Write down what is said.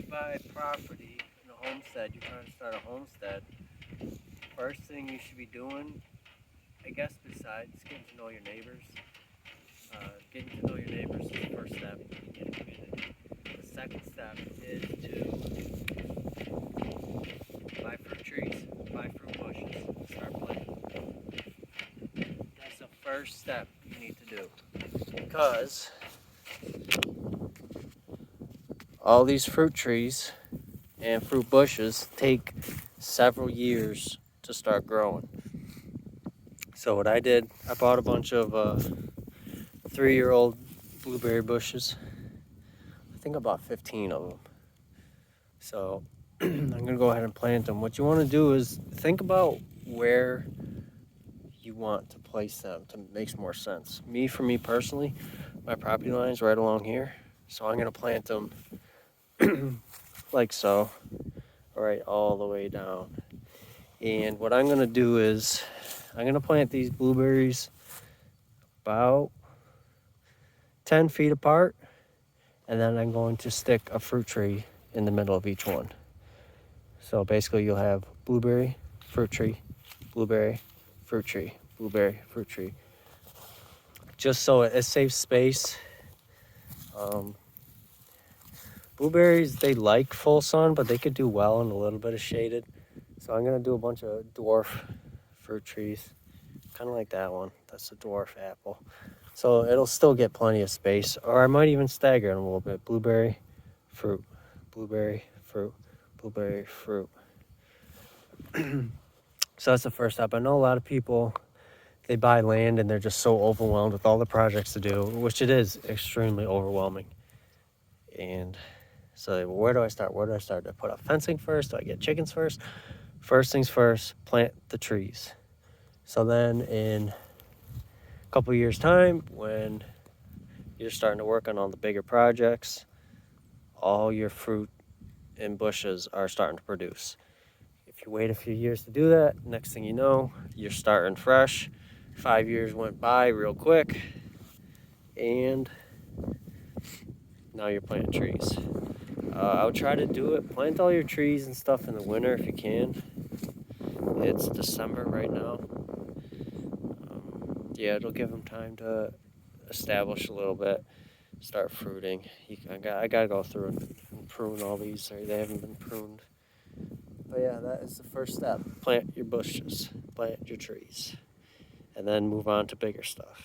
buy property in a homestead, you're trying to start a homestead, first thing you should be doing, I guess besides getting to know your neighbors, getting to know your neighbors is the first step in a community. The second step is to buy fruit trees, buy fruit bushes, and start planting. That's the first step you need to do. Because all these fruit trees and fruit bushes take several years to start growing. So what I did, I bought a bunch of 3-year-old blueberry bushes. I think about 15 of them. So I'm gonna go ahead and plant them. What you want to do is think about where you want to place them to make more sense. For me personally, my property line is right along here, so I'm gonna plant them like so, right all the way down. And what I'm gonna do is I'm gonna plant these blueberries about 10 feet apart, and then I'm going to stick a fruit tree in the middle of each one. So basically you'll have blueberry, fruit tree, blueberry, fruit tree, blueberry, fruit tree. Just so it saves space. Blueberries, they like full sun, but they could do well in a little bit of shaded. So I'm gonna do a bunch of dwarf fruit trees, kind of like that one. That's a dwarf apple. So it'll still get plenty of space, or I might even stagger them a little bit. Blueberry, fruit, blueberry, fruit, blueberry, fruit. So that's the first step. I know a lot of people, they buy land and they're just so overwhelmed with all the projects to do, which it is extremely overwhelming. And so where do I start? Where do I start? Do I put up fencing first? Do I get chickens first? First things first, plant the trees. So then in a couple years time, when you're starting to work on all the bigger projects, all your fruit and bushes are starting to produce. If you wait a few years to do that, next thing you know, you're starting fresh. 5 years went by real quick, and now you're planting trees. I would try to do it. Plant all your trees and stuff in the winter if you can. It's December right now. Yeah, it'll give them time to establish a little bit, start fruiting. I gotta go through and prune all these. They haven't been pruned. But yeah, that is the first step. Plant your bushes, plant your trees, and then move on to bigger stuff.